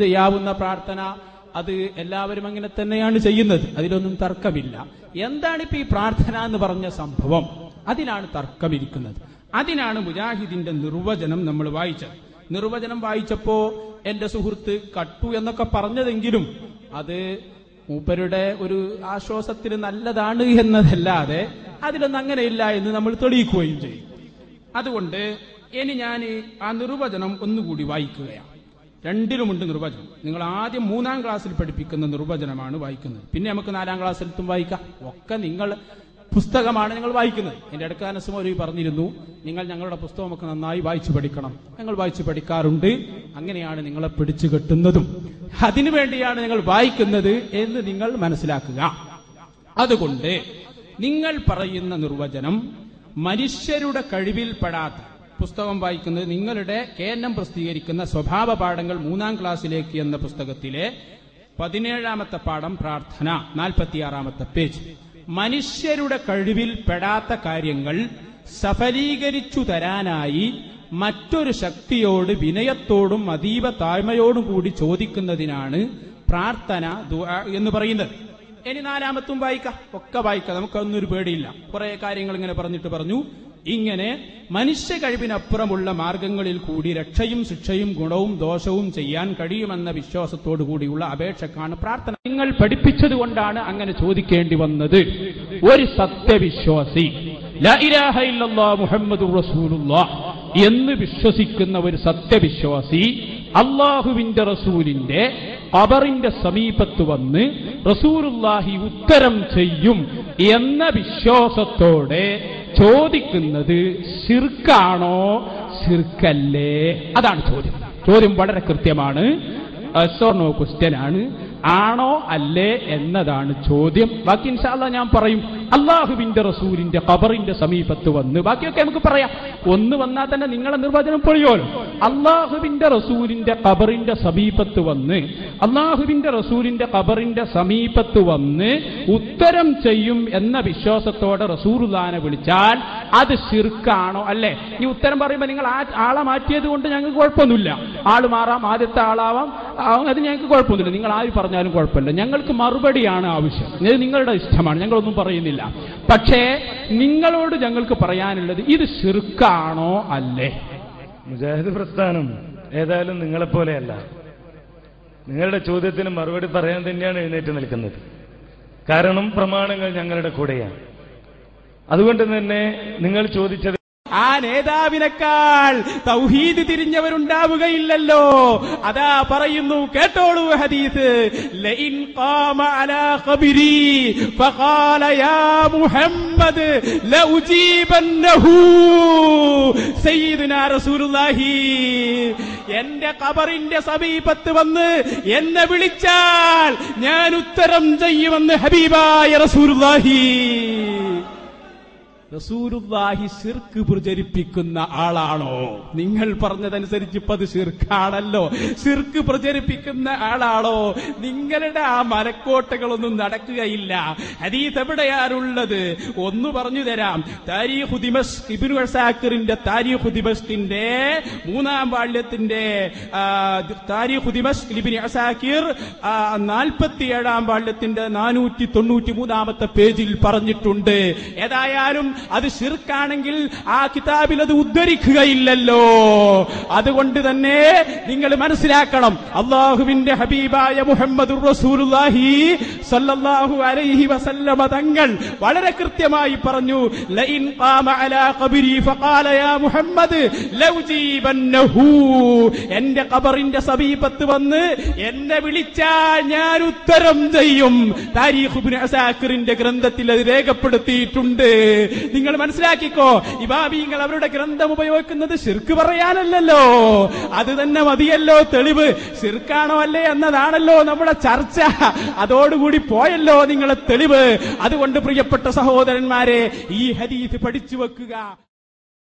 ചെയ്യാവുന്ന പ്രാർത്ഥന അത് എല്ലാവരും അങ്ങനെ തന്നെയാണ് ചെയ്യുന്നത്, അതിലൊന്നും തർക്കമില്ല. എന്താണിപ്പോ ഈ പ്രാർത്ഥന എന്ന് പറഞ്ഞ സംഭവം? അതിനാണ് തർക്കമിരിക്കുന്നത്. അതിനാണ് മുജാഹിദിന്റെ നിർവചനം നമ്മൾ വായിച്ചത്. നിർവചനം വായിച്ചപ്പോ എന്റെ സുഹൃത്ത് കട്ടു എന്നൊക്കെ പറഞ്ഞതെങ്കിലും അത് മൂപ്പരുടെ ഒരു ആശ്വാസത്തിന് നല്ലതാണ് എന്നതല്ലാതെ അതിലൊന്നും അങ്ങനെയില്ല എന്ന് നമ്മൾ തെളിയിക്കുകയും ചെയ്യും. അതുകൊണ്ട് ഇനി ഞാൻ ആ നിർവചനം ഒന്നുകൂടി വായിക്കുകയാണ്. രണ്ടിലുമുണ്ട് നിർവചനം. നിങ്ങൾ ആദ്യം 3-ാം ക്ലാസ്സിൽ പഠിപ്പിക്കുന്ന നിർവചനമാണ് വായിക്കുന്നത്, പിന്നെ നമുക്ക് 4-ാം ക്ലാസ്സിലെത്തും വായിക്കാം. ഒക്കെ നിങ്ങൾ പുസ്തകമാണ് നിങ്ങൾ വായിക്കുന്നത്. എന്റെ അടുക്ക അനസുമോലി പറഞ്ഞിരുന്നു, നിങ്ങൾ ഞങ്ങളുടെ പുസ്തകമൊക്കെ നന്നായി വായിച്ചു പഠിക്കണം. ഞങ്ങൾ വായിച്ചു പഠിക്കാറുണ്ട്, അങ്ങനെയാണ് നിങ്ങളെ പിടിച്ചു കെട്ടുന്നതും അതിനുവേണ്ടിയാണ് നിങ്ങൾ വായിക്കുന്നത് എന്ന് നിങ്ങൾ മനസ്സിലാക്കുക. അതുകൊണ്ട് നിങ്ങൾ പറയുന്ന നിർവചനം മനുഷ്യരുടെ കഴിവിൽപ്പെടാത്ത പുസ്തകം വായിക്കുന്നത് നിങ്ങളുടെ കേന്ദ്രം പ്രസിദ്ധീകരിക്കുന്ന സ്വഭാവ പാഠങ്ങൾ 3-ാം ക്ലാസ്സിലേക്ക് എന്ന പുസ്തകത്തിലെ 17-ാമത്തെ പാഠം പ്രാർത്ഥന 46-ാമത്തെ പേജ്. മനുഷ്യരുടെ കഴിവിൽ പെടാത്ത കാര്യങ്ങൾ സഫലീകരിച്ചു തരാനായി മറ്റൊരു ശക്തിയോട് വിനയത്തോടും അതീവ താഴ്മയോടും കൂടി ചോദിക്കുന്നതിനാണ് പ്രാർത്ഥന ദുആ എന്ന് പറയുന്നത്. ഇനി 4-ാമത്തും വായിക്കാം, ഒക്കെ വായിക്കാം, നമുക്കൊന്നൊരു പേടിയില്ല. കുറെ കാര്യങ്ങൾ ഇങ്ങനെ പറഞ്ഞു. ഇങ്ങനെ മനുഷ്യ കഴിവിനപ്പുറമുള്ള മാർഗങ്ങളിൽ കൂടി രക്ഷയും ശിക്ഷയും ഗുണവും ദോഷവും ചെയ്യാൻ കഴിയുമെന്ന വിശ്വാസത്തോടു കൂടിയുള്ള അപേക്ഷക്കാണ് പ്രാർത്ഥന. നിങ്ങൾ പഠിപ്പിച്ചതുകൊണ്ടാണ് അങ്ങനെ ചോദിക്കേണ്ടി വന്നത്. ഒരു സത്യവിശ്വാസി ലാ ഇലാഹ ഇല്ലല്ലാഹ് മുഹമ്മദുർ റസൂലുള്ളാഹ് എന്ന് വിശ്വസിക്കുന്ന ഒരു സത്യവിശ്വാസി അല്ലാഹുവിന്റെ റസൂലിന്റെ ഖബറിന്റെ സമീപത്ത് വന്ന് റസൂലുള്ളാഹി ഉത്തരം ചെയ്യും എന്ന വിശ്വാസത്തോടെ ചോദിക്കുന്നത് ശിർക്കാണോ ശിർക്കല്ലേ? അതാണ് ചോദ്യം. ചോദ്യം വളരെ കൃത്യമാണ്, നോ ക്വസ്റ്റ്യൻ ആണ്. ആണോ അല്ലേ എന്നതാണ് ചോദ്യം. ബാക്കി ഇൻഷാ അല്ലാഹ് ഞാൻ പറയും. അല്ലാഹുവിന്റെ റസൂലിന്റെ ഖബറിന്റെ സമീപത്ത് വന്ന്, ബാക്കിയൊക്കെ നമുക്ക് പറയാം. ഒന്ന് വന്നാൽ തന്നെ നിങ്ങളെ നിർവചനം പൊളിയോലോ. അല്ലാഹുവിന്റെ റസൂലിന്റെ ഖബറിന്റെ സമീപത്ത് വന്ന്, അല്ലാഹുവിന്റെ റസൂലിന്റെ ഖബറിന്റെ സമീപത്ത് വന്ന് ഉത്തരം ചെയ്യും എന്ന വിശ്വാസത്തോടെ റസൂലുള്ളാഹിനെ വിളിച്ചാൽ അത് ശിർക്കാണോ അല്ലേ? ഈ ഉത്തരം പറയുമ്പോൾ നിങ്ങൾ ആളെ മാറ്റിയത് കൊണ്ട് ഞങ്ങൾക്ക് കുഴപ്പമൊന്നുമില്ല. ആള് മാറാം, ആദ്യത്തെ ആളാവാം, അത് ഞങ്ങൾക്ക് കുഴപ്പമൊന്നുമില്ല. നിങ്ങൾ ആര് പറഞ്ഞാലും കുഴപ്പമില്ല. ഞങ്ങൾക്ക് മറുപടിയാണ് ആവശ്യം. ഇത് നിങ്ങളുടെ ഇഷ്ടമാണ്, ഞങ്ങളൊന്നും പറയുന്നില്ല. പക്ഷേ നിങ്ങളോട് ഞങ്ങൾക്ക് പറയാനുള്ളത് ഇത് ശിർക്കാണോ അല്ലേ? മുജാഹിദ് പ്രസ്ഥാനം ഏതായാലും നിങ്ങളെപ്പോലെയല്ല. നിങ്ങളുടെ ചോദ്യത്തിന് മറുപടി പറയാൻ തന്നെയാണ് എഴുന്നേറ്റ് നിൽക്കുന്നത്. കാരണം പ്രമാണങ്ങൾ ഞങ്ങളുടെ കൂടെയാണ്. അതുകൊണ്ട് തന്നെ നിങ്ങൾ ചോദിച്ചത് ആ നേതാവിനേക്കാൾ തൗഹീദ് തിരിഞ്ഞവരുണ്ടാവുകയില്ലല്ലോ. അതാ പറയുന്നു, കേട്ടോളൂ ഹദീസ്. ലഇൻ ഖാമ അലാ ഖബരി ഫഖാല യാ മുഹമ്മദ് ലഉജീബന്നഹു. സയ്യിദുനാ റസൂലുള്ളാഹി എന്റെ ഖബറിന്റെ സമീപത്ത് വന്ന് എന്നെ വിളിച്ചാൽ ഞാൻ ഉത്തരം ചെയ്യുമെന്ന് ഹബീബായ റസൂലുള്ളാഹി. റസൂലുള്ളാഹി ശിർക്ക് പ്രചരിപ്പിക്കുന്ന ആളാണോ? നിങ്ങൾ പറഞ്ഞതനുസരിച്ച് ഇപ്പൊ അത് ശിർക്കാണല്ലോ. ശിർക്ക് പ്രചരിപ്പിക്കുന്ന ആളാണോ? നിങ്ങളുടെ ആ മലക്കോട്ടകളൊന്നും നടക്കുകയില്ല. ഹദീസ് എവിടെയാണുള്ളത്? ഒന്ന് പറഞ്ഞു തരാം. താരീഖു ദിമശ്ക്, ഇബ്നു അസാക്കിറിന്റെ താരീഖു ദിമശ്കിന്റെ 3-ാം വാള്യത്തിന്റെ താരീഖു ദിമശ്ക് ഇബ്നു അസാക്കിർ 47-ാം വാള്യത്തിന്റെ 493-ാമത്തെ പേജിൽ പറഞ്ഞിട്ടുണ്ട്. ഏതായാലും അത് ശിർക്കാണെങ്കിൽ ആ കിതാബിൽ അത് ഉദ്ധരിക്കുകയില്ലല്ലോ. അതുകൊണ്ട് തന്നെ നിങ്ങൾ മനസ്സിലാക്കണം, അല്ലാഹുവിന്റെ ഹബീബായ മുഹമ്മദുർ റസൂലുള്ളാഹി സ്വല്ലല്ലാഹു അലൈഹി വസല്ലമ തങ്ങൾ വളരെ കൃത്യമായി പറഞ്ഞു, ലഇൻ ഖാമ അലാ ഖബരി ഫഖാല യാ മുഹമ്മദ് ലൗജീബന്നഹു. എന്റെ ഖബറിന്റെ സമീപത്ത് വന്ന് എന്നെ വിളിച്ചാൽ ഞാൻ ഉത്തരം ചെയ്യും. താരീഖ് ഇബ്നു അസാക്കിറിന്റെ ഗ്രന്ഥത്തിൽ അത് രേഖപ്പെടുത്തിയിട്ടുണ്ട്. നിങ്ങൾ മനസ്സിലാക്കിക്കോ, ഇമാമിങ്ങൾ അവരുടെ ഗ്രന്ഥം ഉപയോഗിക്കുന്നത് ശിർക്ക് പറയാനല്ലല്ലോ. അത് തന്നെ മതിയല്ലോ തെളിവ്. ശിർക്കാണോ അല്ലേ എന്നതാണല്ലോ നമ്മുടെ ചർച്ച. അതോടുകൂടി പോയല്ലോ നിങ്ങളെ തെളിവ്. അതുകൊണ്ട് പ്രിയപ്പെട്ട സഹോദരന്മാരെ, ഈ ഹദീസ് പഠിച്ചു വെക്കുക.